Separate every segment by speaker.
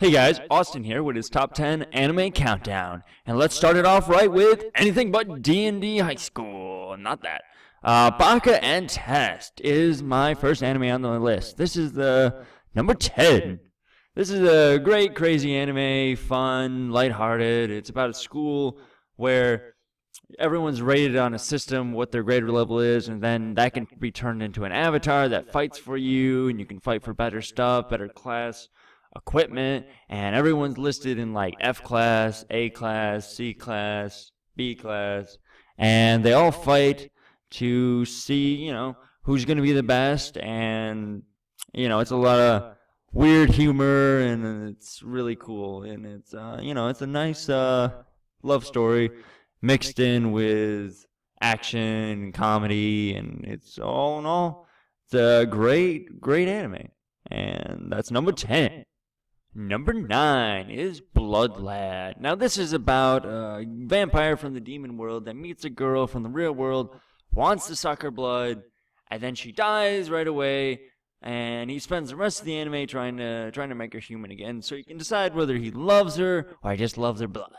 Speaker 1: Hey guys, Austin here with his top 10 anime countdown. And let's start it off right with anything but D&D High School. Not that. Baka and Test is my first anime on the list. This is the number 10. This is a great, crazy anime, fun, lighthearted. It's about a school where everyone's rated on a system, what their grade level is, and then that can be turned into an avatar that fights for you, and you can fight for better stuff, better class equipment, and everyone's listed in like F class, A class, C class, B class, and they all fight to see, who's going to be the best, and, it's a lot of weird humor, and it's really cool, and it's, it's a nice love story mixed in with action and comedy, and it's all in all, it's a great, great anime, and that's number 10. Number 9 is Blood Lad. Now this is about a vampire from the demon world that meets a girl from the real world, wants to suck her blood, and then she dies right away, and he spends the rest of the anime trying to make her human again, so you can decide whether he loves her or he just loves her blood.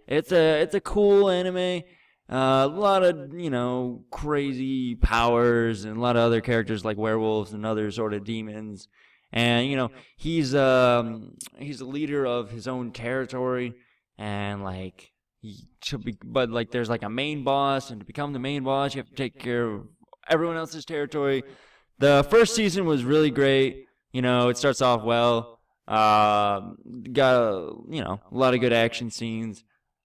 Speaker 1: It's a cool anime. A lot of, crazy powers and a lot of other characters like werewolves and other sort of demons. And, he's a leader of his own territory, and, he should be, but, there's, a main boss, and to become the main boss, you have to take care of everyone else's territory. The first season was really great. It starts off well. Got, a lot of good action scenes.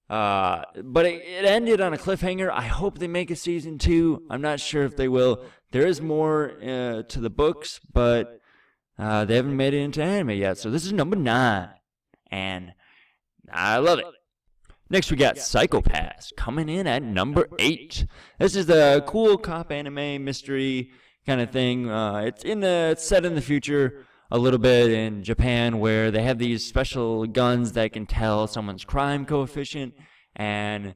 Speaker 1: But it ended on a cliffhanger. I hope they make a season 2. I'm not sure if they will. There is more to the books, but they haven't made it into anime yet. So this is number 9, and I love it. Next we got Psycho-Pass coming in at number 8. This is the cool cop anime mystery kind of thing. It's set in the future a little bit in Japan, where they have these special guns that can tell someone's crime coefficient, and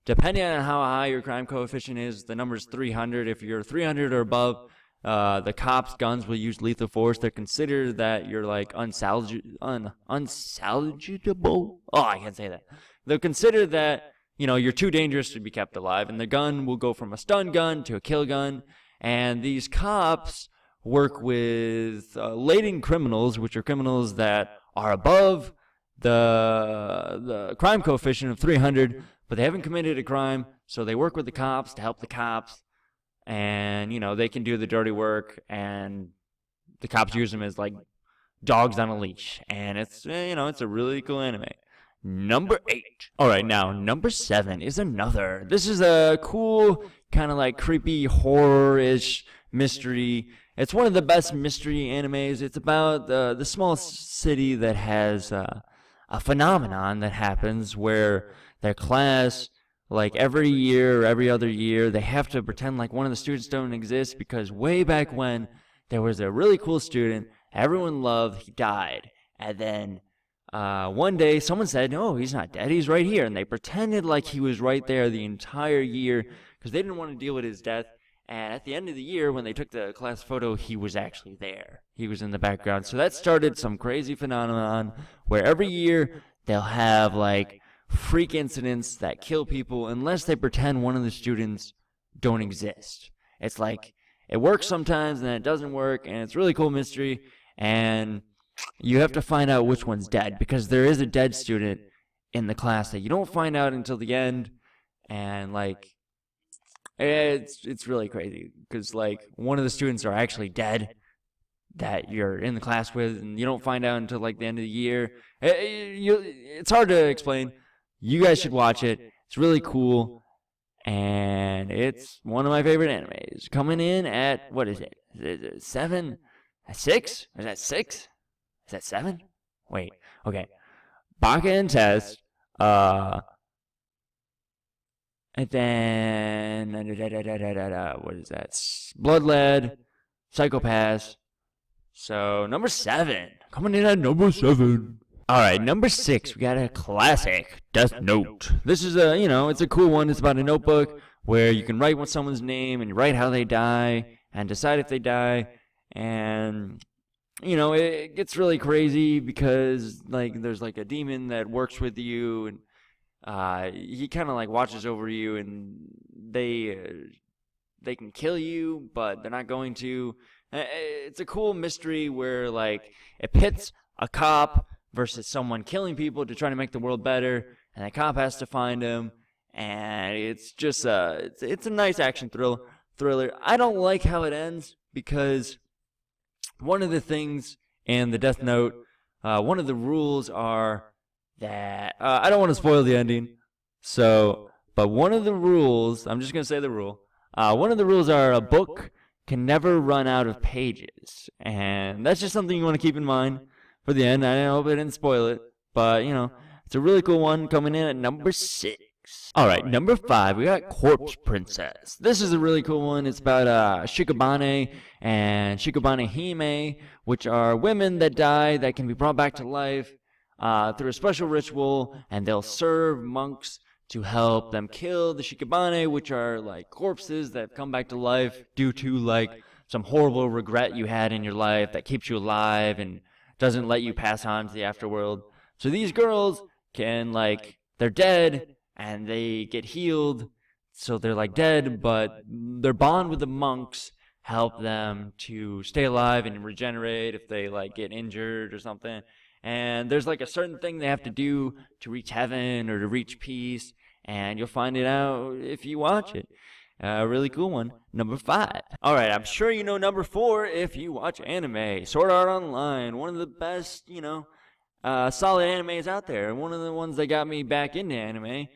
Speaker 1: depending on how high your crime coefficient is, the number's 300. If you're 300 or above, the cops' guns will use lethal force. They're considered that you're unsalvageable. Oh, I can't say that. They'll consider that you're too dangerous to be kept alive, and the gun will go from a stun gun to a kill gun. And these cops work with latent criminals, which are criminals that are above the crime coefficient of 300, but they haven't committed a crime, so they work with the cops to help the cops, and they can do the dirty work, and the cops use them as dogs on a leash, and it's it's a really cool anime. Number 8. All right, now number 7 is another. This is a cool kind of creepy horror-ish mystery. It's one of the best mystery animes. It's about the small city that has a phenomenon that happens where their class, every year or every other year, they have to pretend like one of the students don't exist, because way back when there was a really cool student everyone loved. He died, and then one day someone said, "No, he's not dead. He's right here," and they pretended like he was right there the entire year because they didn't want to deal with his death. And at the end of the year, when they took the class photo, he was actually there. He was in the background. So that started some crazy phenomenon where every year they'll have freak incidents that kill people unless they pretend one of the students don't exist. It's it works sometimes and then it doesn't work, and it's really cool mystery. And you have to find out which one's dead, because there is a dead student in the class that you don't find out until the end. And it's really crazy, because one of the students are actually dead that you're in the class with, and you don't find out until the end of the year. It's hard to explain. You guys should watch it. It's really cool, and it's one of my favorite animes. Coming in at, what is it? Is it 7? 6? Is that 6? Is that 7? Wait. Okay. Baka and Test. And then, what is that? Blood Lad, Psycho-Pass. So, number 7. Coming in at number 7. Alright, number 6, we got a classic, Death Note. This is it's a cool one. It's about a notebook where you can write someone's name, and you write how they die, and decide if they die. And it gets really crazy because like there's like a demon that works with you, and he kind of like watches over you, and they can kill you, but they're not going to. It's a cool mystery where like it pits a cop versus someone killing people to try to make the world better, and the cop has to find him, and it's just it's a nice action thriller. I don't like how it ends because one of the things in the Death Note, one of the rules are that I don't want to spoil the ending, but one of the rules, I'm just gonna say the rule. One of the rules are a book can never run out of pages, and that's just something you want to keep in mind for the end. I hope I didn't spoil it, but it's a really cool one coming in at number 6. All right, number 5, we got Corpse Princess. This is a really cool one. It's about Shikabane and Shikabane Hime, which are women that die that can be brought back to life through a special ritual, and they'll serve monks to help them kill the Shikabane, which are like corpses that come back to life due to like some horrible regret you had in your life that keeps you alive and doesn't let you pass on to the afterworld. So these girls can they're dead and they get healed, so they're like dead, but their bond with the monks help them to stay alive and regenerate if they get injured or something. And there's a certain thing they have to do to reach heaven or to reach peace, and you'll find it out if you watch it. Really cool one. Number 5. All right, I'm sure you know number 4 if you watch anime. Sword Art Online, one of the best, solid animes out there. One of the ones that got me back into anime.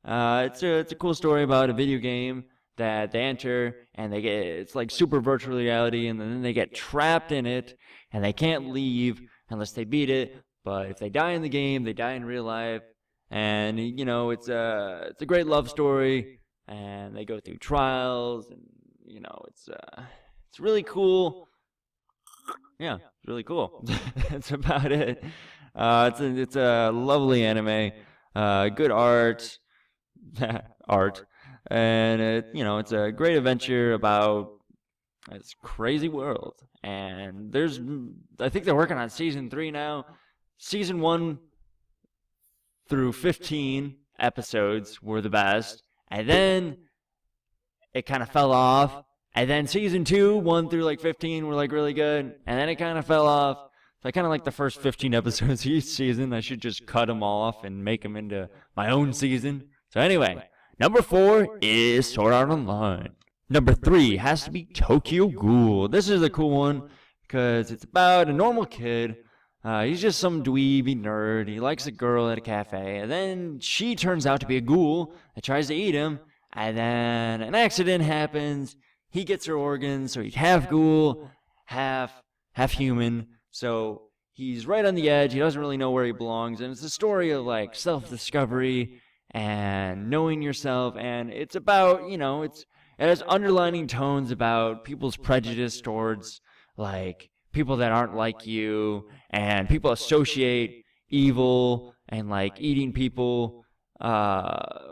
Speaker 1: It's a cool story about a video game that they enter, and it's like super virtual reality, and then they get trapped in it, and they can't leave unless they beat it. But if they die in the game, they die in real life. And it's a great love story, and they go through trials, and it's really cool. Yeah, it's really cool. That's about it. It's a lovely anime, good art, and it's a great adventure about this crazy world. And I think they're working on season 3 now. Season 1 through 15 episodes were the best, and then it kind of fell off. And then season 2, 1 through 15 were really good, and then it kind of fell off. So I kind of like the first 15 episodes each season. I should just cut them off and make them into my own season. So anyway, number 4 is Sword Art Online. Number 3 has to be Tokyo Ghoul. This is a cool one because it's about a normal kid. He's just some dweeby nerd. He likes a girl at a cafe, and then she turns out to be a ghoul that tries to eat him, and then an accident happens. He gets her organs, so he's half ghoul, half human. So he's right on the edge. He doesn't really know where he belongs, and it's a story of self-discovery and knowing yourself, and it's about it has underlining tones about people's prejudice towards people that aren't like you, and people associate evil and eating people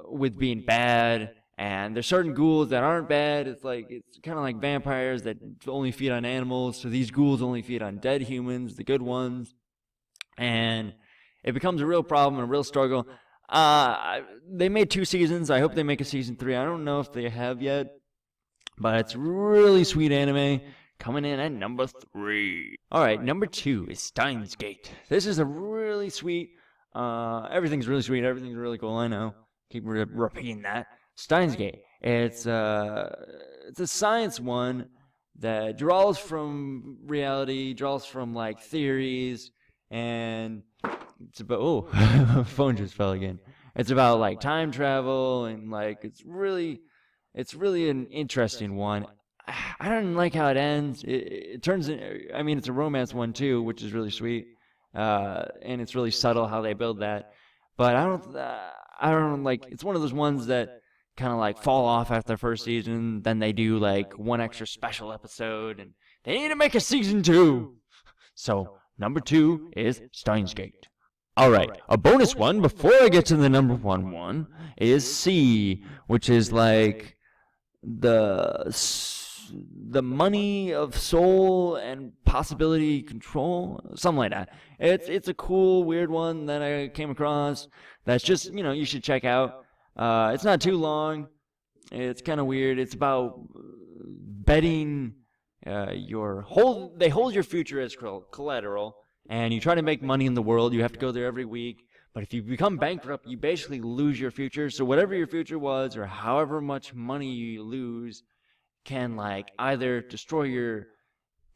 Speaker 1: with being bad. And there's certain ghouls that aren't bad. It's kind of like vampires that only feed on animals. So these ghouls only feed on dead humans, the good ones. And it becomes a real problem and a real struggle. They made 2 seasons. I hope they make a season 3. I don't know if they have yet, but it's really sweet anime. Coming in at number 3. All right, number 2 is Steins Gate. This is a really sweet. Everything's really sweet. Everything's really cool. I know. Keep repeating that. Steins Gate. It's a science one that draws from reality, draws from theories, and it's about phone just fell again. It's about time travel, and it's really an interesting one. I don't like how it ends. It turns in. It's a romance one too, which is really sweet, and it's really subtle how they build that. But I don't like. It's one of those ones that kind of fall off after the first season. Then they do one extra special episode, and they need to make a season 2. So number 2 is Steins Gate. All right, a bonus one before I get to the number 1 is C, which is the the money of soul and possibility control, something like that. It's a cool, weird one that I came across that's just, you should check out. It's not too long. It's kind of weird. It's about betting they hold your future as collateral, and you try to make money in the world. You have to go there every week. But if you become bankrupt, you basically lose your future. So whatever your future was, or however much money you lose, can either destroy your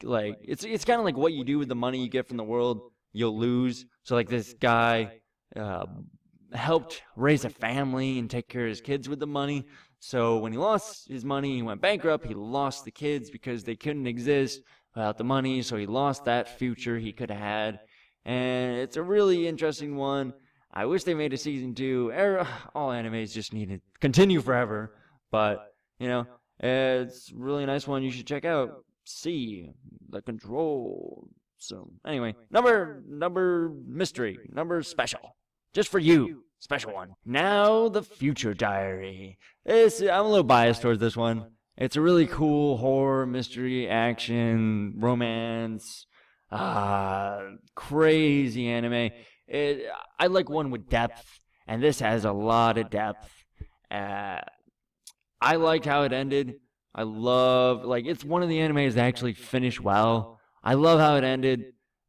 Speaker 1: it's kind of like what you do with the money you get from the world, you'll lose. So this guy helped raise a family and take care of his kids with the money. So when he lost his money, he went bankrupt. He lost the kids because they couldn't exist without the money. So he lost that future he could have had. And it's a really interesting one. I wish they made a season 2. All animes just need to continue forever. But, it's a really nice one you should check out. See the Control. So, anyway, number mystery, number special. Just for you. Special one. Now, the Future Diary. I'm a little biased towards this one. It's a really cool horror, mystery, action, romance, crazy anime. I like one with depth, and this has a lot of depth. I liked how it ended. I love, it's one of the animes that actually finished well. I love how it ended.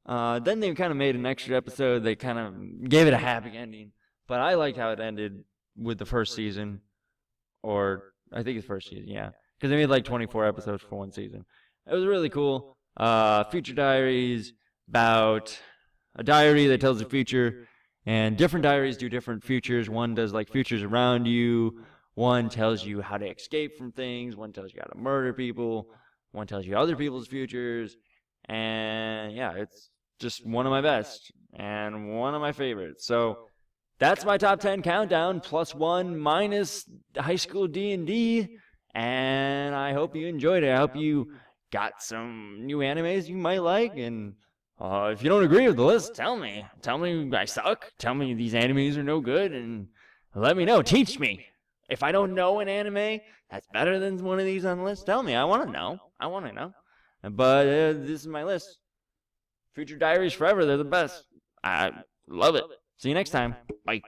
Speaker 1: Then they kind of made an extra episode. They kind of gave it a happy ending. But I liked how it ended with the first season. Or, I think it's first season, yeah. Because they made 24 episodes for one season. It was really cool. Future Diaries, about a diary that tells the future, and different diaries do different futures. One does futures around you, one tells you how to escape from things, one tells you how to murder people, one tells you other people's futures, and yeah, it's just one of my best, and one of my favorites. So, that's my top 10 countdown, +1 minus high school D&D, and I hope you enjoyed it. I hope you got some new animes you might like, and if you don't agree with the list, tell me. Tell me I suck. Tell me these animes are no good, and let me know. Teach me. If I don't know an anime that's better than one of these on the list, tell me. I want to know. But this is my list. Future Diaries forever. They're the best. I love it. See you next time. Bye.